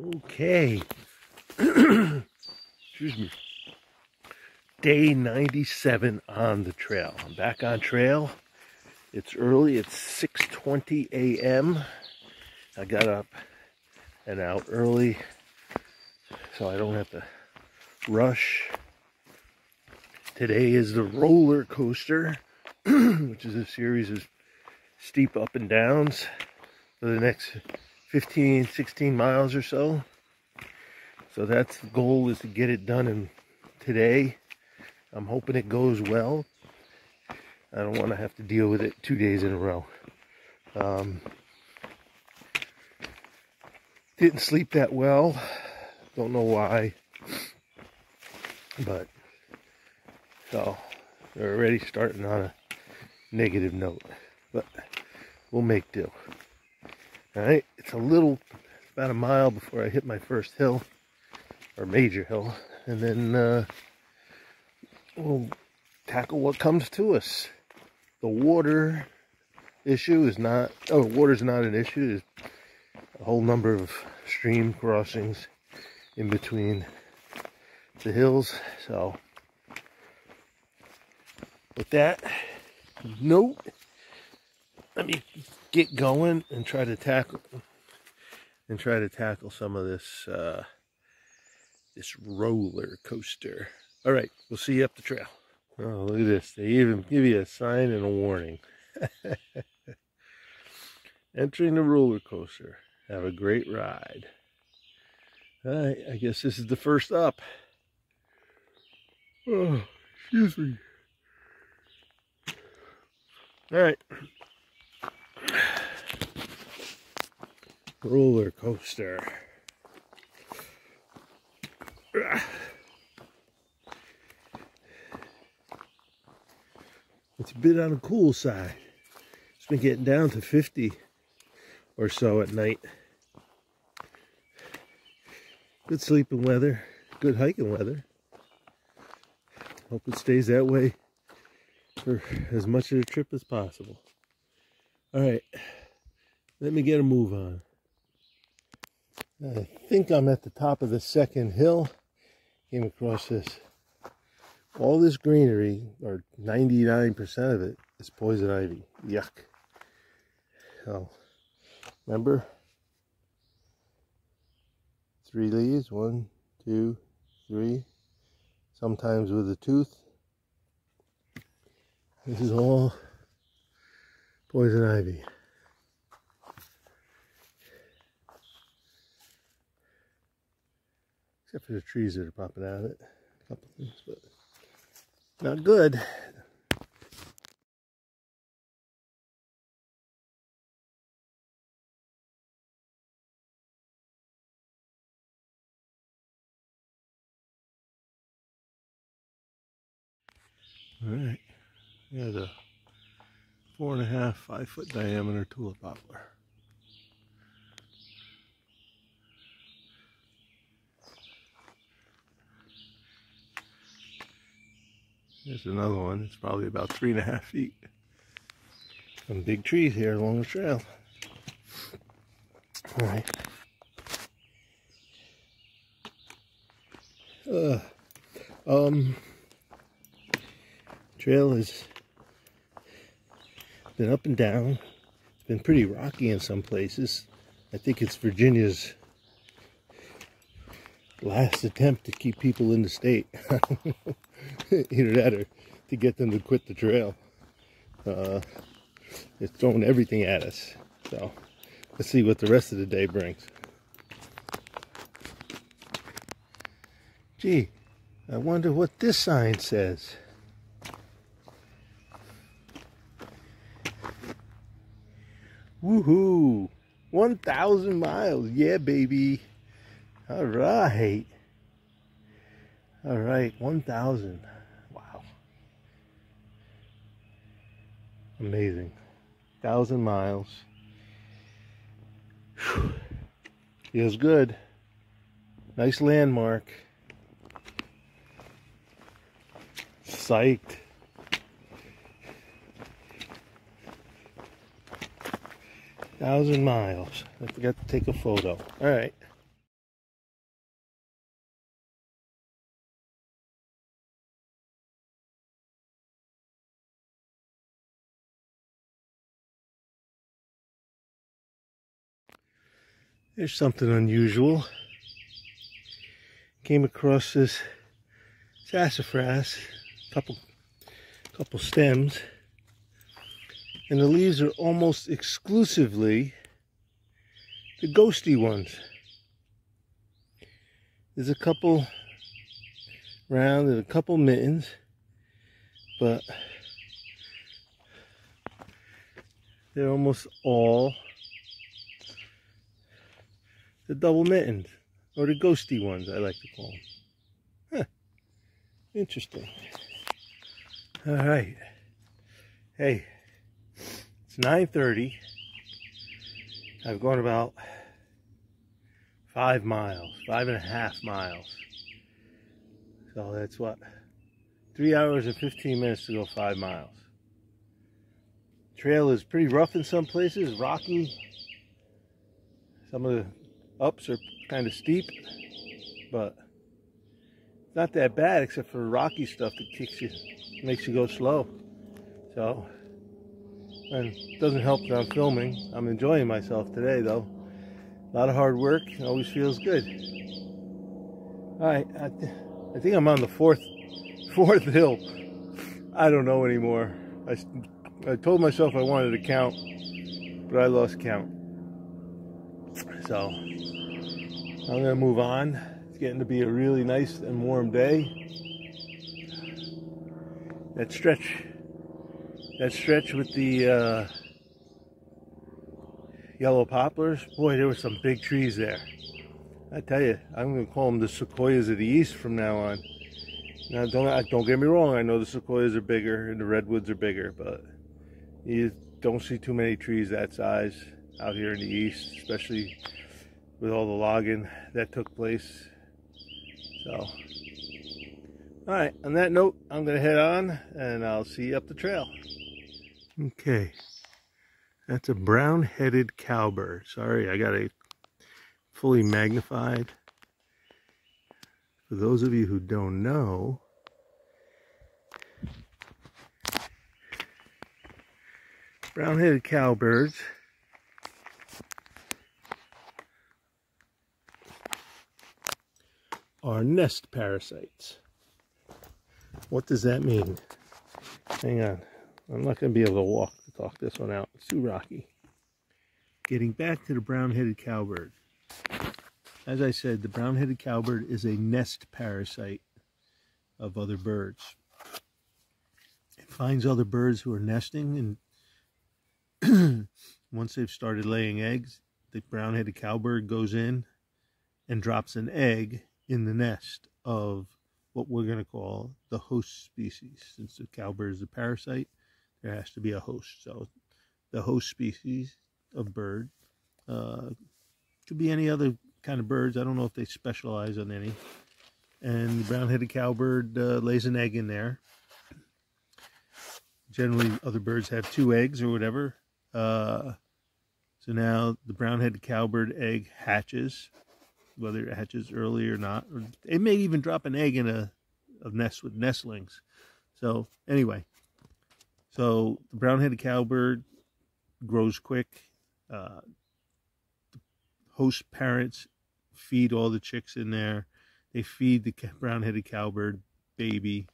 Okay. Excuse me. Day 97 on the trail. I'm back on trail. It's early. It's 6:20 a.m. I got up and out early so I don't have to rush. Today is the roller coaster, which is a series of steep up and downs for the next 15, 16 miles or so. So that's the goal, is to get it done in today. I'm hoping it goes well. I don't want to have to deal with it 2 days in a row. Didn't sleep that well. Don't know why. But, so, they're already starting on a negative note. But, we'll make do. Alright, it's about a mile before I hit my first hill, or major hill, and then we'll tackle what comes to us. The water issue is not, water's not an issue. There's a whole number of stream crossings in between the hills. So, with that note, let me get going and try to tackle some of this this roller coaster. All right, we'll see you up the trail. Oh, look at this. They even give you a sign and a warning. Entering the roller coaster. Have a great ride. All right, I guess this is the first up. Oh, excuse me. All right. Roller coaster. It's a bit on the cool side. It's been getting down to 50 or so at night. Good sleeping weather, good hiking weather. Hope it stays that way for as much of the trip as possible. All right, let me get a move on. I think I'm at the top of the second hill. Came across this. All this greenery, or 99% of it, is poison ivy. Yuck. So, remember? 3 leaves, 1, 2, 3. Sometimes with a tooth. This is all poison ivy. Except for the trees that are popping out of it. A couple things, but not good. Alright. There's a 4.5, 5 foot diameter tulip poplar. There's another one. It's probably about 3.5 feet. Some big trees here along the trail. All right. Trail has been up and down. It's been pretty rocky in some places. I think it's Virginia's last attempt to keep people in the state. Either that or to get them to quit the trail. It's throwing everything at us. So let's see what the rest of the day brings. Gee, I wonder what this sign says. Woohoo! 1,000 miles. Yeah, baby. All right. All right, 1,000. Wow. Amazing. 1,000 miles. Whew. Feels good. Nice landmark. Psyched. 1,000 miles. I forgot to take a photo. All right. There's something unusual. Came across this sassafras, couple stems, and the leaves are almost exclusively the ghosty ones. There's a couple round and a couple mittens, but they're almost all the double mittens, or the ghosty ones, I like to call them. Huh. Interesting. All right. Hey, it's 9:30. I've gone about 5 miles, 5.5 miles. So that's what? 3 hours and 15 minutes to go 5 miles. Trail is pretty rough in some places, rocky. Some of the ups are kind of steep, but it's not that bad except for rocky stuff that kicks you, makes you go slow. So, and it doesn't help that I'm filming. I'm enjoying myself today though. A lot of hard work, always feels good. All right, I think I'm on the fourth hill. I don't know anymore. I told myself I wanted to count, but I lost count. So I'm gonna move on. It's getting to be a really nice and warm day. That stretch with the yellow poplars, boy, there were some big trees there. I tell you, I'm gonna call them the sequoias of the east from now on. Now, don't get me wrong. I know the sequoias are bigger and the redwoods are bigger, but you don't see too many trees that size out here in the east, especially with all the logging that took place. So, all right, on that note, I'm gonna head on and I'll see you up the trail. Okay, that's a brown-headed cowbird. Sorry, I got it fully magnified. For those of you who don't know, brown-headed cowbirds are nest parasites. What does that mean? Hang on. I'm not going to be able to talk this one out. It's too rocky. Getting back to the brown-headed cowbird. As I said, the brown-headed cowbird is a nest parasite of other birds. It finds other birds who are nesting, and once they've started laying eggs, the brown-headed cowbird goes in and drops an egg in the nest of what we're going to call the host species. Since the cowbird is a parasite, there has to be a host. So the host species of bird could be any other kind of birds. I don't know if they specialize on any. And the brown-headed cowbird lays an egg in there. Generally, other birds have 2 eggs or whatever. So now the brown-headed cowbird egg hatches, whether it hatches early or not. Or it may even drop an egg in a nest with nestlings. So anyway, so the brown-headed cowbird grows quick. The host parents feed all the chicks in there. They feed the brown-headed cowbird baby,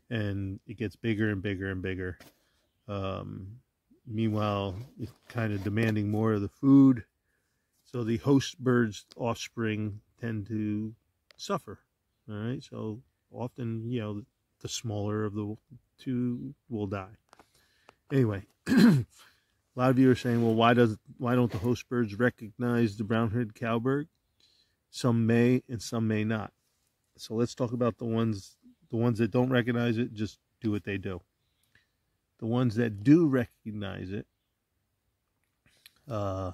and it gets bigger and bigger and bigger. Meanwhile, it's kind of demanding more of the food. So the host bird's offspring tend to suffer. All right, so often, you know, the smaller of the 2 will die. Anyway, a lot of you are saying, well, why don't the host birds recognize the brown-headed cowbird? Some may and some may not. So let's talk about the ones that don't recognize it. Just do what they do. The ones that do recognize it have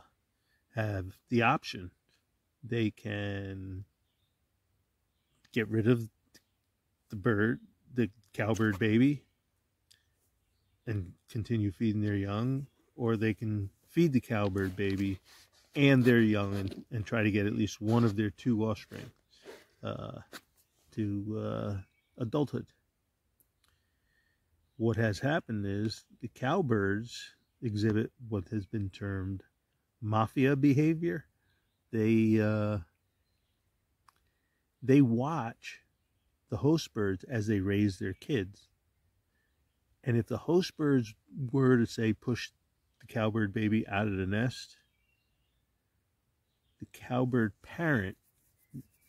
the option. They can get rid of the cowbird baby, and continue feeding their young, or they can feed the cowbird baby and their young and try to get at least one of their 2 offspring to adulthood. What has happened is the cowbirds exhibit what has been termed mafia behavior. they watch the host birds as they raise their kids. And if the host birds were to, say, push the cowbird baby out of the nest, the cowbird parent,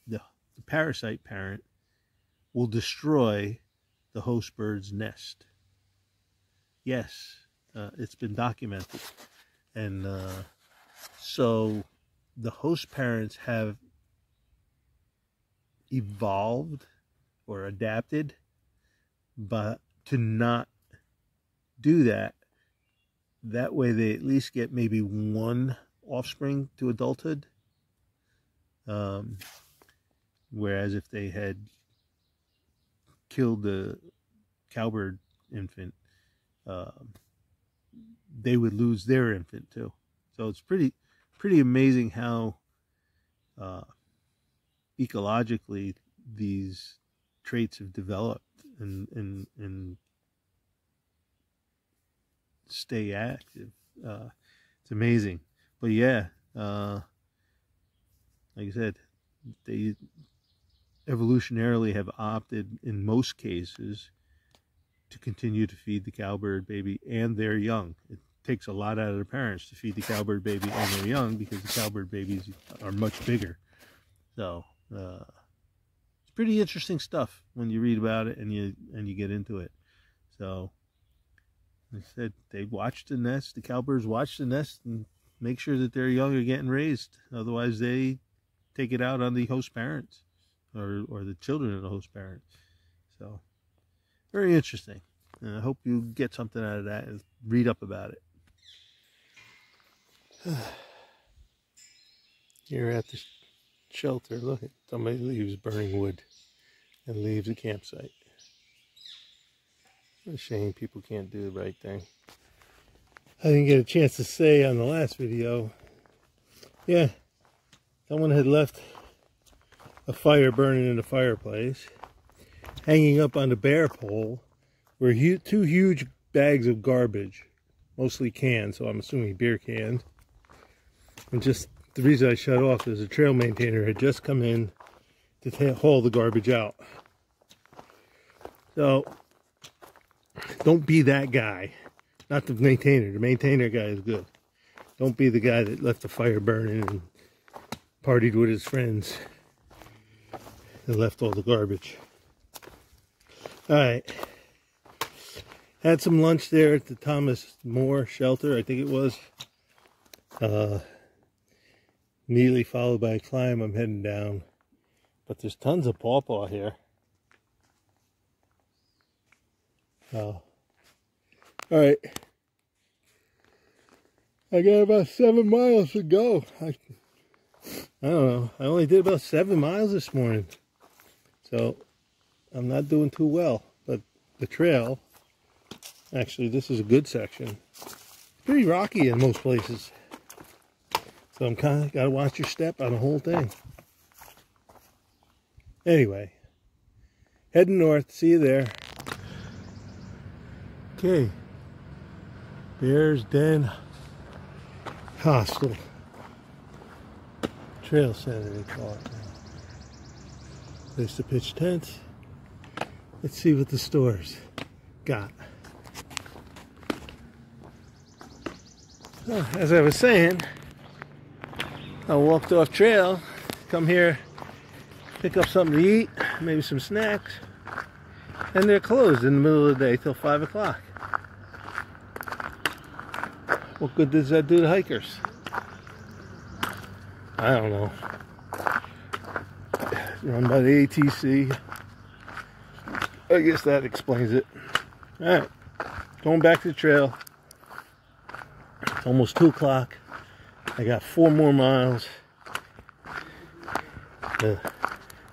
the parasite parent, will destroy the host bird's nest. Yes, it's been documented. And so the host parents have evolved or adapted, but to not do that. That way they at least get maybe one offspring to adulthood. Whereas if they had killed the cowbird infant, they would lose their infant too. So it's pretty amazing how ecologically these traits have developed and stay active. It's amazing. But yeah, like I said, they evolutionarily have opted in most cases to continue to feed the cowbird baby and their young. It takes a lot out of the parents to feed the cowbird baby and their young, because the cowbird babies are much bigger. So it's pretty interesting stuff when you read about it and you get into it. So like I said, they watch the nest, the cowbirds watch the nest and make sure that their young are getting raised. Otherwise they take it out on the host parents or the children of the host parents. So very interesting. And I hope you get something out of that and read up about it. Here at the shelter, look, somebody leaves burning wood and leaves a campsite. What a shame people can't do the right thing. I didn't get a chance to say on the last video, yeah, someone had left a fire burning in the fireplace. Hanging up on the bear pole were two huge bags of garbage, mostly cans, so I'm assuming beer cans. And just the reason I shut off is the trail maintainer had just come in to haul the garbage out. So don't be that guy. Not the maintainer. The maintainer guy is good. Don't be the guy that left the fire burning and partied with his friends and left all the garbage. Alright. Had some lunch there at the Thomas More shelter, I think it was. Immediately followed by a climb. I'm heading down. But there's tons of pawpaw here. Alright. I got about 7 miles to go. I don't know. I only did about 7 miles this morning. So I'm not doing too well. But the trail, actually this is a good section. Pretty rocky in most places. So I'm kind of got to watch your step on the whole thing. Anyway, heading north. See you there. Okay. Bear Den Hostel. Trail center they call it now. Place to pitch tents. Let's see what the stores got. Well, as I was saying, I walked off trail, come here, pick up something to eat, maybe some snacks, and they're closed in the middle of the day till 5 o'clock. What good does that do to hikers? I don't know. Run by the ATC. I guess that explains it. Alright, going back to the trail. It's almost 2 o'clock. I got 4 more miles. The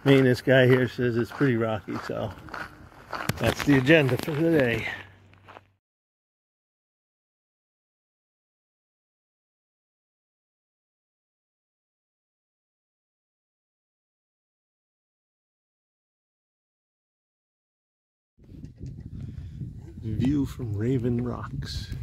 maintenance guy here says it's pretty rocky, so that's the agenda for the day. View from Raven Rocks.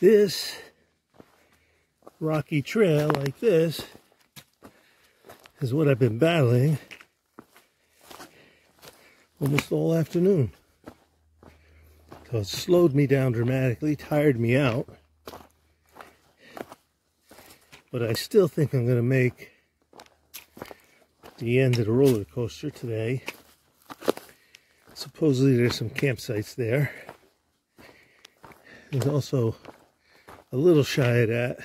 this rocky trail like this is what I've been battling almost all afternoon. So it slowed me down dramatically, tired me out. But I still think I'm going to make the end of the roller coaster today. Supposedly there's some campsites there. There's also a little shy of that.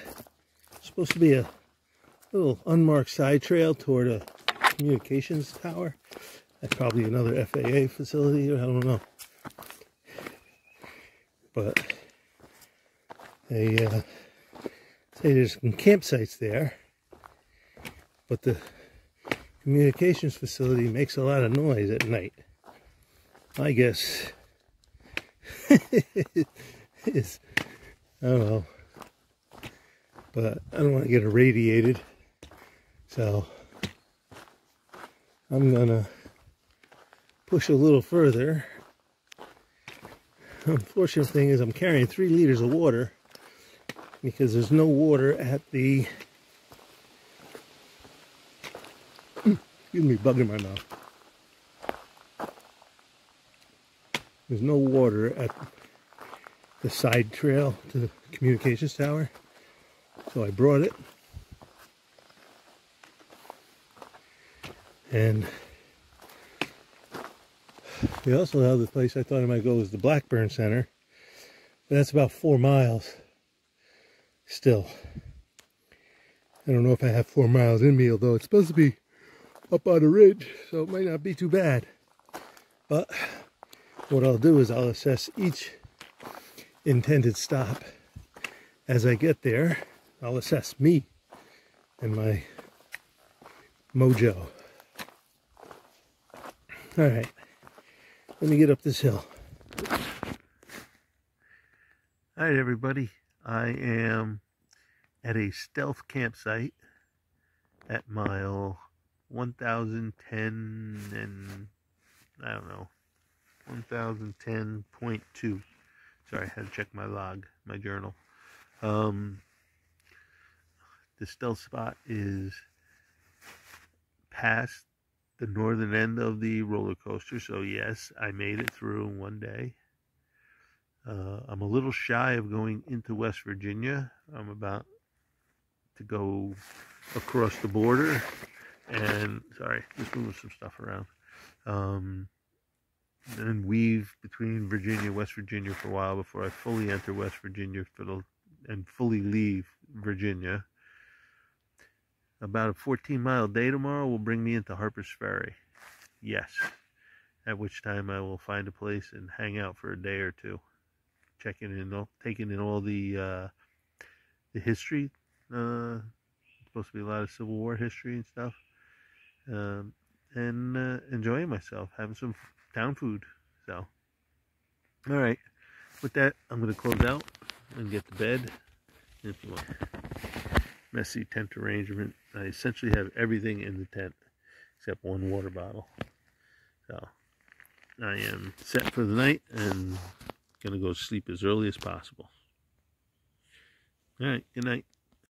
It's supposed to be a little unmarked side trail toward a communications tower. That's probably another FAA facility, or I don't know. But they say there's some campsites there, but the communications facility makes a lot of noise at night. I guess is, I don't know, but I don't want to get irradiated, so I'm gonna push a little further. Unfortunate thing is I'm carrying 3 liters of water because there's no water at the, excuse me, bug in my mouth. There's no water at the side trail to the communications tower, so I brought it. And we also have the place I thought I might go was the Blackburn Center, but that's about 4 miles still. I don't know if I have 4 miles in me, although it's supposed to be up on a ridge, so it might not be too bad. But what I'll do is I'll assess each intended stop as I get there. I'll assess me and my mojo. All right, let me get up this hill. All right, everybody. I am at a stealth campsite at mile 1010 and I don't know, 1010.2. Sorry, I had to check my log, my journal. The stealth spot is past the northern end of the roller coaster, so yes, I made it through in one day. I'm a little shy of going into West Virginia. I'm about to go across the border and, sorry, just moving some stuff around. And weave between Virginia and West Virginia for a while before I fully enter West Virginia and fully leave Virginia. About a 14-mile day tomorrow will bring me into Harper's Ferry. Yes. At which time I will find a place and hang out for a day or two. Taking in all the history. Supposed to be a lot of Civil War history and stuff. And enjoying myself, having some town food. So, all right. With that, I'm going to close out and get to bed. If you want, messy tent arrangement. I essentially have everything in the tent except one water bottle. So, I am set for the night and going to go sleep as early as possible. All right. Good night.